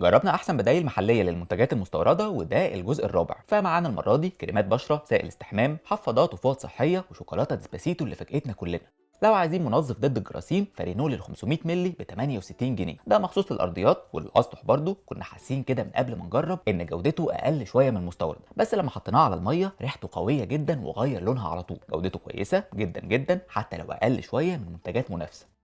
جربنا احسن بدائل محليه للمنتجات المستورده وده الجزء الرابع، فمعانا المره دي كريمات بشره، سائل استحمام، حفاضات وفوط صحيه، وشوكولاته ديسباسيتو اللي فاجئتنا كلنا. لو عايزين منظف ضد الجراثيم فرينول ال 500 مللي ب 68 جنيه، ده مخصوص للارضيات والاسطح. برضو كنا حاسين كده من قبل ما نجرب ان جودته اقل شويه من المستورد، بس لما حطيناه على الميه ريحته قويه جدا وغير لونها على طول. جودته كويسه جدا جدا حتى لو اقل شويه من منتجات منافسه.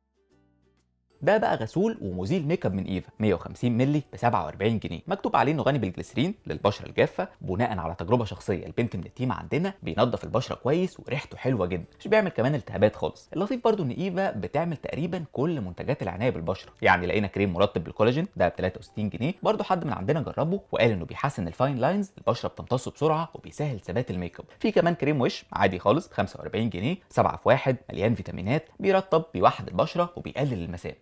ده بقى غسول ومزيل ميك اب من ايفا 150 مللي ب 47 جنيه، مكتوب عليه انه غني بالجليسرين للبشره الجافه. بناء على تجربه شخصيه البنت من التيم عندنا، بينظف البشره كويس وريحته حلوه جدا، مش بيعمل كمان التهابات خالص. اللطيف برضو ان ايفا بتعمل تقريبا كل منتجات العنايه بالبشره، يعني لقينا كريم مرطب بالكولاجين ده ب 63 جنيه. برضو حد من عندنا جربه وقال انه بيحسن الفاين لاينز، البشره بتمتص بسرعه وبيسهل ثبات الميك اب. في كمان كريم وش عادي خالص ب 45 جنيه، 7 في 1، مليان فيتامينات، بيرطب، بيوحد البشره وبيقلل المسام.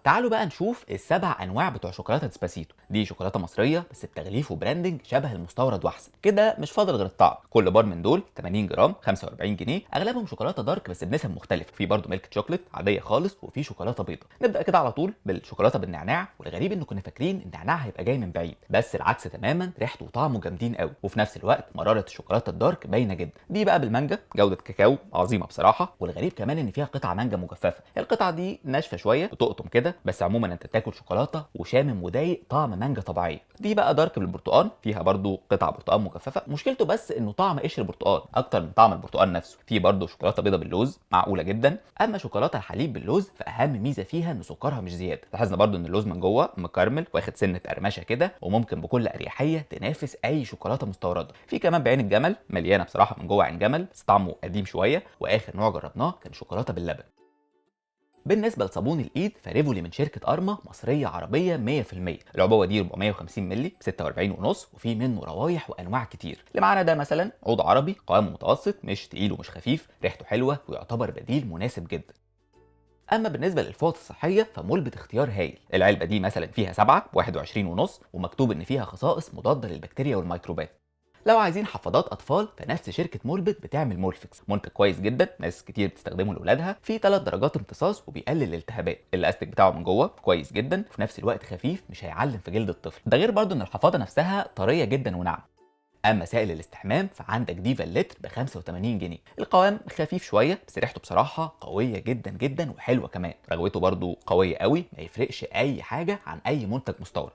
تعالوا بقى نشوف السبع انواع بتوع شوكولاته ديسباسيتو. دي شوكولاته مصريه بس بتغليف وبراندنج شبه المستورد واحسن كده، مش فاضل غير الطعم. كل بار من دول 80 جرام 45 جنيه، اغلبهم شوكولاته دارك بس بنسب مختلفه. في برضه ميلك شوكليت عاديه خالص، وفي شوكولاته بيضاء. نبدا كده على طول بالشوكولاته بالنعناع، والغريب انه كنا فاكرين النعناع هيبقى جاي من بعيد، بس العكس تماما، ريحته وطعمه جامدين قوي، وفي نفس الوقت مراره الشوكولاته الدارك باينه جدا. دي بقى بالمانجا، جوده كاكاو عظيمه بصراحه، والغريب كمان ان فيها قطعه مانجا مجففه. القطعه دي ناشفه شويه بتقطم كده، بس عموما انت بتاكل شوكولاته وشامم وضايق طعم مانجا طبيعيه. دي بقى دارك بالبرتقال، فيها برضو قطع برتقال مجففه، مشكلته بس انه طعم قشر البرتقال اكتر من طعم البرتقال نفسه. في برضو شوكولاته بيضه باللوز معقوله جدا. اما شوكولاته الحليب باللوز فاهم ميزه فيها ان سكرها مش زياده. لاحظنا برضو ان اللوز من جوه مكرمل واخد سنه قرمشه كده، وممكن بكل اريحيه تنافس اي شوكولاته مستورده. في كمان بعين الجمل، مليانه بصراحه من جوه عين جمل بس طعمه قديم شويه. واخر نوع جربناه كان شوكولاته باللبن. بالنسبه لصابون الايد فريفولي من شركه ارما، مصريه عربيه 100%. العبوه دي 450 مللي ب 46 ونص، وفي منه روايح وانواع كتير. اللي معانا ده مثلا عود عربي، قوامه متوسط، مش تقيل ومش خفيف، ريحته حلوه ويعتبر بديل مناسب جدا. اما بالنسبه للفوط الصحيه فمولبت اختيار هايل. العلبه دي مثلا فيها 7 ب 21 ونص، ومكتوب ان فيها خصائص مضاده للبكتيريا والميكروبات. لو عايزين حفاضات اطفال فنفس شركه مولبت بتعمل مولفكس، منتج كويس جدا، ناس كتير بتستخدمه لاولادها. فيه 3 درجات امتصاص وبيقلل الالتهابات. الاستيك بتاعه من جوه كويس جدا، وفي نفس الوقت خفيف مش هيعلم في جلد الطفل. ده غير برضو ان الحفاضه نفسها طريه جدا وناعمه. اما سائل الاستحمام فعندك ديفا اللتر ب 85 جنيه. القوام خفيف شويه بس ريحته بصراحه قويه جدا جدا وحلوه كمان. رغوته برضو قويه قوي، ما يفرقش اي حاجه عن اي منتج مستورد.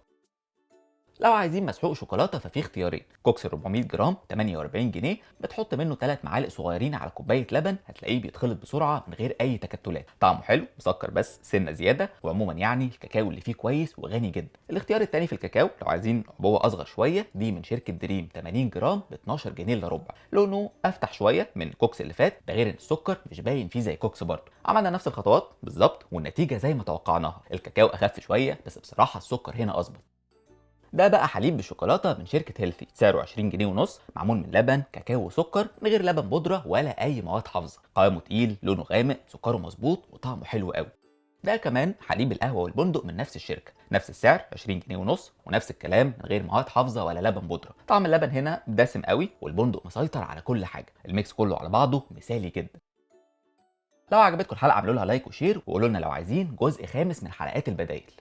لو عايزين مسحوق شوكولاته ففي اختيارين. كوكس 400 جرام 48 جنيه، بتحط منه 3 معالق صغيرين على كوبايه لبن، هتلاقيه بيتخلط بسرعه من غير اي تكتلات. طعمه حلو، مسكر بس سنه زياده، وعموما يعني الكاكاو اللي فيه كويس وغني جدا. الاختيار التاني في الكاكاو لو عايزين عبوه اصغر شويه، دي من شركه دريم 80 جرام ب 12 جنيه الا ربع. لونه افتح شويه من كوكس اللي فات، ده غير ان السكر مش باين فيه زي كوكس برضه. عملنا نفس الخطوات بالظبط والنتيجه زي ما توقعناها. الكاكاو اخف شويه بس بصراحه السكر هنا اظبط. ده بقى حليب بالشوكولاته من شركه هيلثي، سعره 20 جنيه ونص، معمول من لبن، كاكاو وسكر، من غير لبن بودره ولا اي مواد حافظه. قوامه تقيل، لونه غامق، سكره مظبوط، وطعمه حلو قوي. ده كمان حليب القهوه والبندق من نفس الشركه، نفس السعر 20 جنيه ونص، ونفس الكلام من غير مواد حافظه ولا لبن بودره. طعم اللبن هنا دسم قوي، والبندق مسيطر على كل حاجه. الميكس كله على بعضه مثالي جدا. لو عجبتكم الحلقه اعملوا لها لايك وشير، وقولوا لنا لو عايزين جزء خامس من حلقات البدايل.